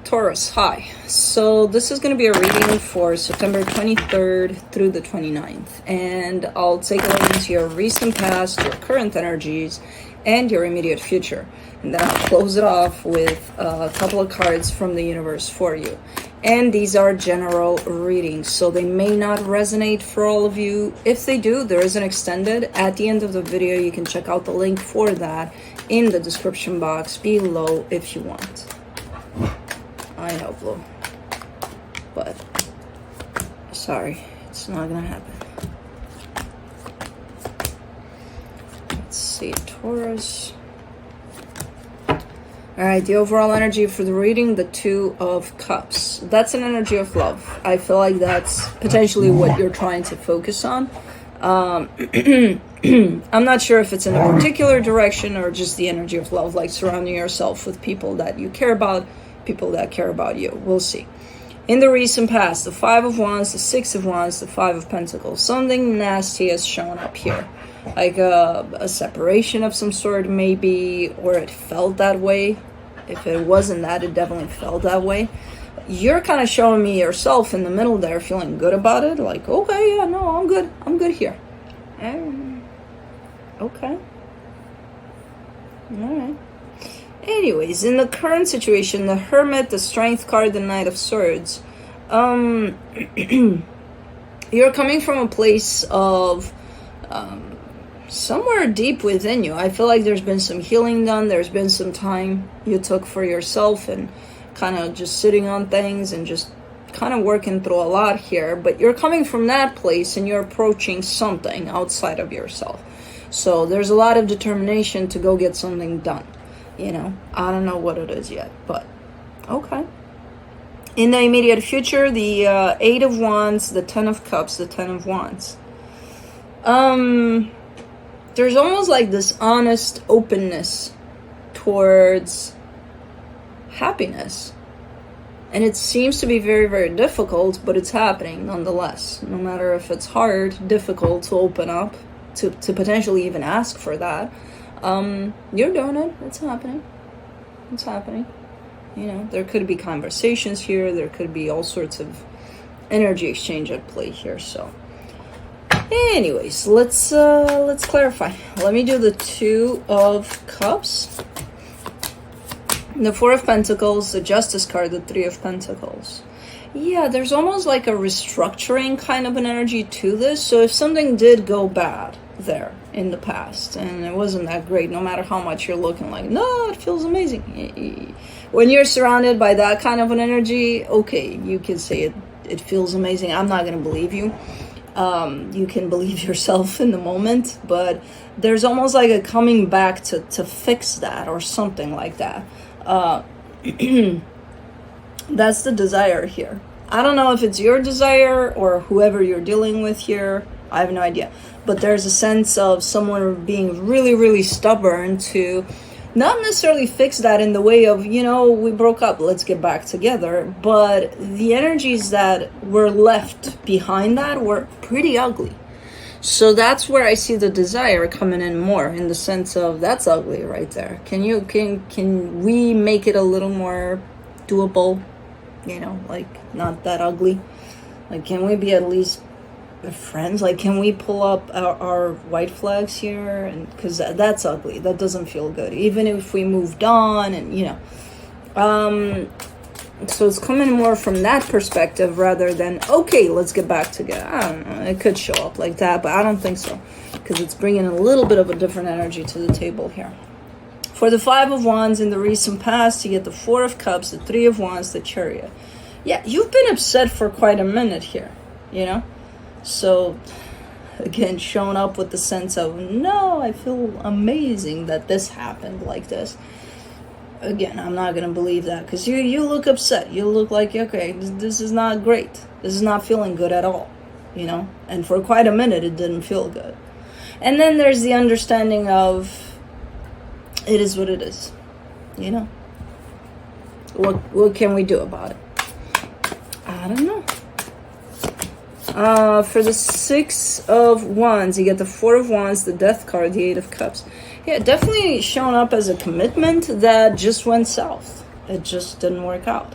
Taurus, hi. So this is going to be a reading for September 23rd through the 29th. And I'll take a look into your recent past, your current energies, and your immediate future. And then I'll close it off with a couple of cards from the universe for you. And these are general readings, so they may not resonate for all of you. If they do, there is an extended. At the end of the video, you can check out the link for that in the description box below if you want. I know, Blue, but sorry, it's not gonna happen. Let's see, Taurus. Alright, the overall energy for the reading, the Two of Cups. That's an energy of love. I feel like that's potentially what you're trying to focus on. I'm not sure if it's in a particular direction or just the energy of love, like surrounding yourself with people that you care about, people that care about you. We'll see. In the recent past, the Five of Wands, the Six of Wands, the Five of Pentacles. Something nasty has shown up here. Like a separation of some sort, maybe, or it felt that way. If it wasn't that, it definitely felt that way. You're kind of showing me yourself in the middle there, feeling good about it. Like, okay, yeah, no, I'm good. I'm good here. Okay. Alright. Anyways, in the current situation, the Hermit, the Strength card, the Knight of Swords. You're coming from a place of somewhere deep within you. I feel like there's been some healing done. There's been some time you took for yourself and kind of just sitting on things and just kind of working through a lot here. But you're coming from that place and you're approaching something outside of yourself. So there's a lot of determination to go get something done. You know, I don't know what it is yet, but okay. In the immediate future, the Eight of Wands, the Ten of Cups, the Ten of Wands. There's almost like this honest openness towards happiness. And it seems to be very, very difficult, but it's happening nonetheless. No matter if it's hard, difficult to open up, to potentially even ask for that. You're doing it. It's happening. It's happening. You know, there could be conversations here. There could be all sorts of energy exchange at play here. So, anyways, let's clarify. Let me do the Two of Cups, the Four of Pentacles, the Justice card, the Three of Pentacles. Yeah, there's almost like a restructuring kind of an energy to this. So if something did go bad there in the past and it wasn't that great, no matter how much you're looking like, no, it feels amazing. When you're surrounded by that kind of an energy, okay, you can say it feels amazing. I'm not going to believe you. You can believe yourself in the moment, but there's almost like a coming back to fix that or something like that. That's the desire here. I don't know if it's your desire or whoever you're dealing with here. I have no idea. But there's a sense of someone being really, really stubborn to not necessarily fix that in the way of, you know, we broke up, let's get back together. But the energies that were left behind that were pretty ugly. So that's where I see the desire coming in more, in the sense of that's ugly right there. Can we make it a little more doable? You know, like not that ugly. Like, can we be at least friends? Like, can we pull up our white flags here? And because that's ugly, that doesn't feel good, even if we moved on. And you know, so it's coming more from that perspective rather than, okay, let's get back together. I don't know, it could show up like that, but I don't think so, because it's bringing a little bit of a different energy to the table here. For the Five of Wands, in the recent past, you get the Four of Cups, the Three of Wands, the Chariot. Yeah, you've been upset for quite a minute here, you know? So, again, showing up with the sense of, no, I feel amazing that this happened like this. Again, I'm not going to believe that, because you look upset. You look like, okay, this is not great. This is not feeling good at all, you know? And for quite a minute, it didn't feel good. And then there's the understanding of, it is what it is, you know? What can we do about it? I don't know. For the Six of Wands, you get the Four of Wands, the Death card, the Eight of Cups. Yeah, definitely shown up as a commitment that just went south. It just didn't work out.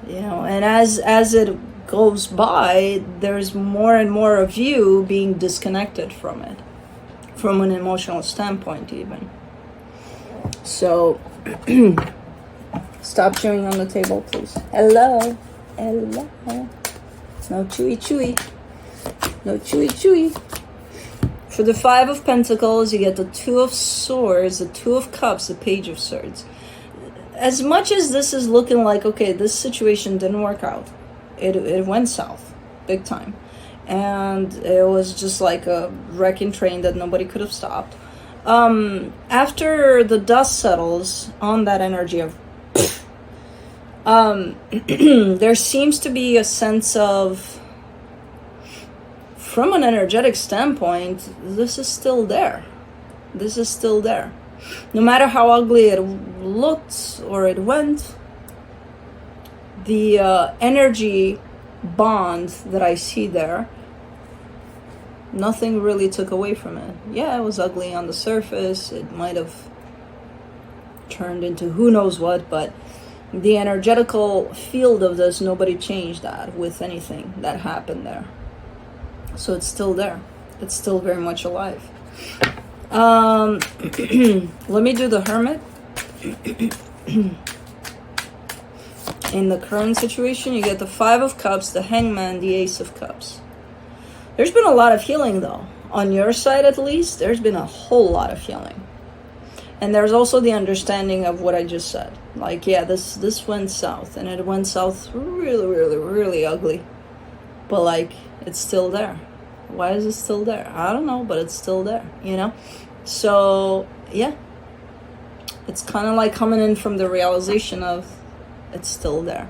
you know, and as it goes by, there's more and more of you being disconnected from it, from an emotional standpoint even. So stop chewing on the table, please. Hello. Hello. No chewy chewy. No chewy chewy. For the Five of Pentacles, you get the Two of Swords, the Two of Cups, the Page of Swords. As much as this is looking like, okay, this situation didn't work out, it went south, big time. And it was just like a wrecking train that nobody could have stopped. After the dust settles on that energy of, there seems to be a sense of, from an energetic standpoint, this is still there. This is still there. No matter how ugly it looked or it went, the energy bond that I see there, nothing really took away from it. Yeah, it was ugly on the surface. It might have turned into who knows what, but the energetical field of this, nobody changed that with anything that happened there. So it's still there. It's still very much alive. Let me do the Hermit. In the current situation, you get the Five of Cups, the Hangman, the Ace of Cups. There's been a lot of healing, though. On your side, at least, there's been a whole lot of healing. And there's also the understanding of what I just said. Like, yeah, this went south. And it went south really, really, really ugly. But, like, it's still there. Why is it still there? I don't know, but it's still there, you know? So, yeah. It's kind of like coming in from the realization of it's still there.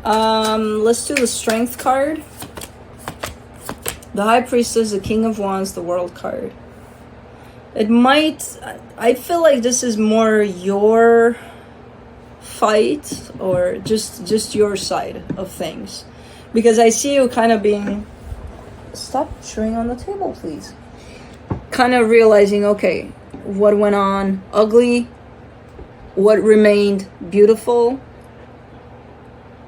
Let's do the Strength card. The High Priestess, the King of Wands, the World card. It might... I feel like this is more your fight or just your side of things. Because I see you kind of being... Stop chewing on the table, please. Kind of realizing, okay, what went on ugly? What remained beautiful?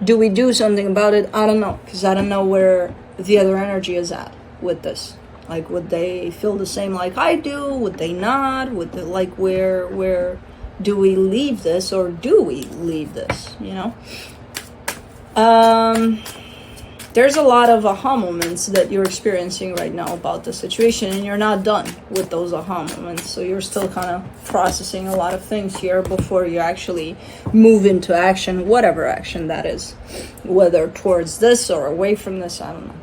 Do we do something about it? I don't know. Because I don't know where the other energy is at with this. Like, would they feel the same like I do? Would they not? Would they, like, where do we leave this, or do we leave this, you know? There's a lot of aha moments that you're experiencing right now about the situation, and you're not done with those aha moments. So you're still kind of processing a lot of things here before you actually move into action, whatever action that is. Whether towards this or away from this, I don't know.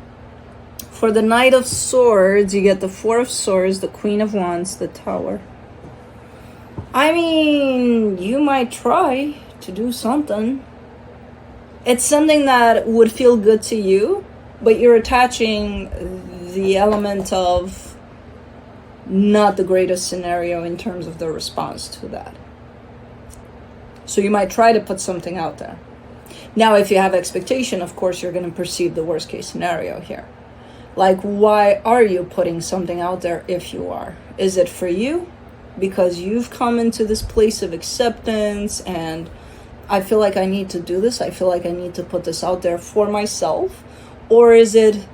For the Knight of Swords, you get the Four of Swords, the Queen of Wands, the Tower. I mean, you might try to do something. It's something that would feel good to you, but you're attaching the element of not the greatest scenario in terms of the response to that. So you might try to put something out there. Now, if you have expectation, of course, you're going to perceive the worst case scenario here. Like, why are you putting something out there if you are? Is it for you? Because you've come into this place of acceptance and I feel like I need to do this. I feel like I need to put this out there for myself. Or is it,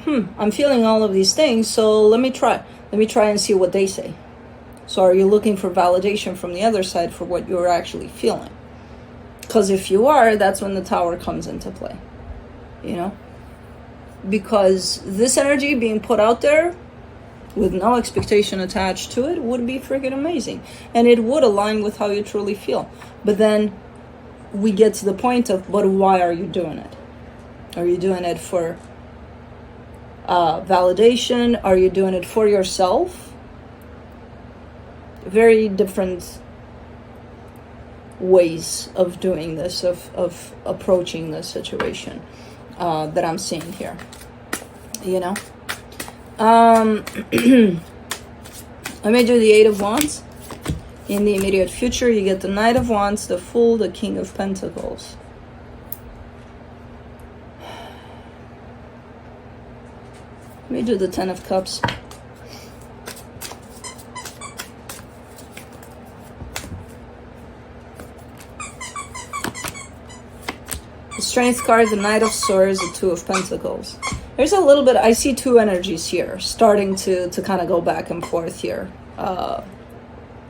I'm feeling all of these things, so let me try. Let me try and see what they say. So are you looking for validation from the other side for what you're actually feeling? Because if you are, that's when the Tower comes into play. You know? Because this energy being put out there with no expectation attached to it would be freaking amazing. And it would align with how you truly feel. But then we get to the point of, but why are you doing it? Are you doing it for validation? Are you doing it for yourself? Very different ways of doing this, of approaching this situation that I'm seeing here. You know? Let me do the Eight of Wands. In the immediate future, you get the Knight of Wands, the Fool, the King of Pentacles. Let me do the Ten of Cups. The Strength card, the Knight of Swords, the Two of Pentacles. There's a little bit, I see two energies here starting to kind of go back and forth here,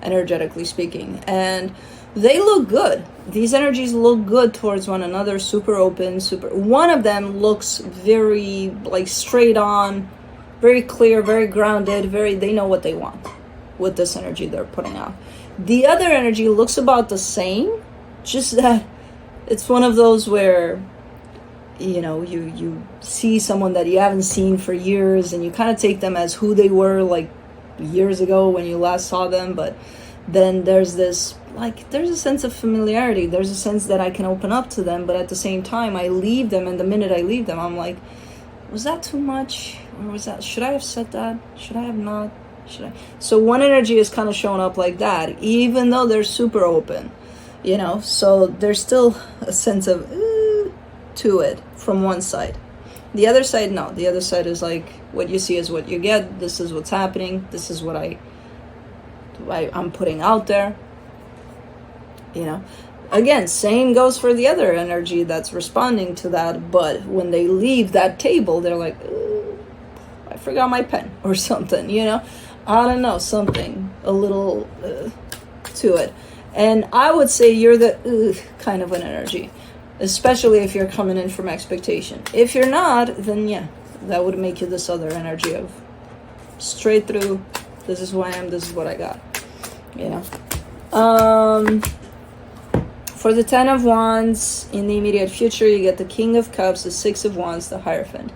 energetically speaking. And they look good. These energies look good towards one another, super open, super... One of them looks very, like, straight on, very clear, very grounded, very... They know what they want with this energy they're putting out. The other energy looks about the same, just that it's one of those where, you know, you see someone that you haven't seen for years and you kind of take them as who they were, like, years ago when you last saw them, but then there's this... Like, there's a sense of familiarity. There's a sense that I can open up to them, but at the same time, I leave them, and the minute I leave them, I'm like, was that too much? Or was that... Should I have said that? Should I have not? Should I? So one energy is kind of showing up like that, even though they're super open, you know? So there's still a sense of to it from one side. The other side, no. The other side is like, what you see is what you get. This is what's happening. This is what I'm putting out there. You know, again, same goes for the other energy that's responding to that, but when they leave that table, they're like, I forgot my pen or something, you know? I don't know, something a little to it. And I would say you're the kind of an energy, especially if you're coming in from expectation. If you're not, then yeah, that would make you this other energy of straight through, this is who I am, this is what I got, you know? For the 10 of Wands, in the immediate future, you get the King of Cups, the 6 of Wands, the Hierophant.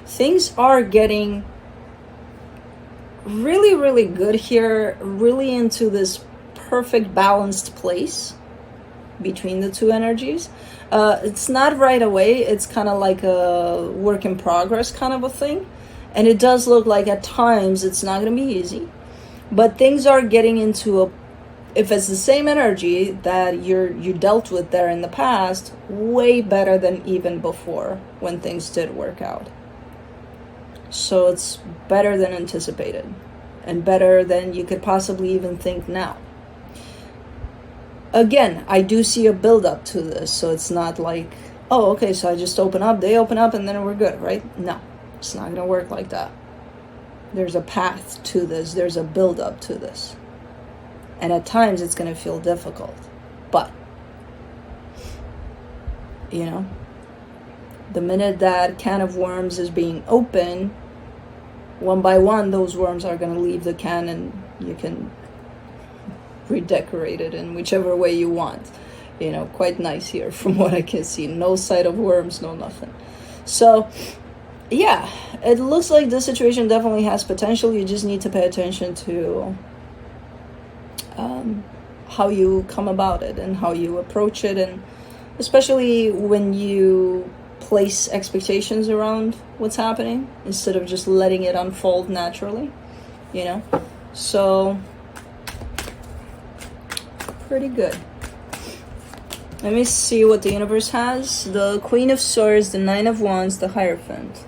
Things are getting really, really good here, really into this perfect balanced place between the two energies. It's not right away. It's kind of like a work in progress kind of a thing. And it does look like at times it's not going to be easy. But things are getting into a... If it's the same energy that you dealt with there in the past, way better than even before when things did work out. So it's better than anticipated and better than you could possibly even think now. Again, I do see a build up to this, so it's not like, oh, okay, so I just open up, they open up, and then we're good, right? No, it's not going to work like that. There's a path to this. There's a build up to this. And at times it's going to feel difficult. But, you know, the minute that can of worms is being open, one by one, those worms are going to leave the can and you can redecorate it in whichever way you want. You know, quite nice here from what I can see. No sight of worms, no nothing. So, yeah, it looks like this situation definitely has potential. You just need to pay attention to how you come about it and how you approach it, and especially when you place expectations around what's happening instead of just letting it unfold naturally, you know? So, pretty good. Let me see what the universe has. The Queen of Swords, the Nine of Wands, the Hierophant.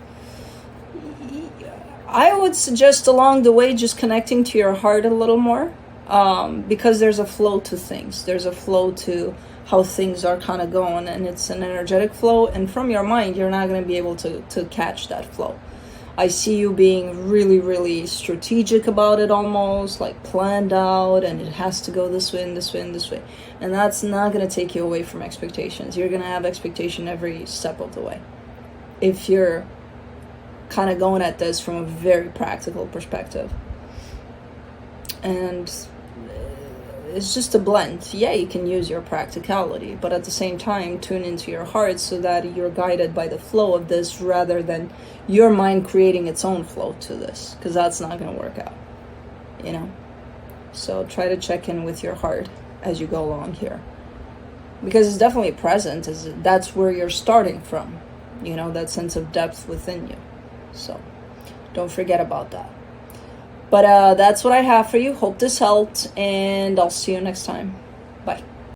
I would suggest along the way just connecting to your heart a little more. Because there's a flow to things. There's a flow to how things are kind of going, and it's an energetic flow, and from your mind you're not going to be able to catch that flow. I see you being really, really strategic about it, almost like planned out, and it has to go this way and this way and this way, and that's not going to take you away from expectations. You're going to have expectation every step of the way if you're kind of going at this from a very practical perspective. And it's just a blend. Yeah, you can use your practicality, but at the same time, tune into your heart so that you're guided by the flow of this rather than your mind creating its own flow to this, because that's not going to work out, you know? So try to check in with your heart as you go along here, because it's definitely present. That's where you're starting from, you know, that sense of depth within you. So don't forget about that. But that's what I have for you. Hope this helped, and I'll see you next time. Bye.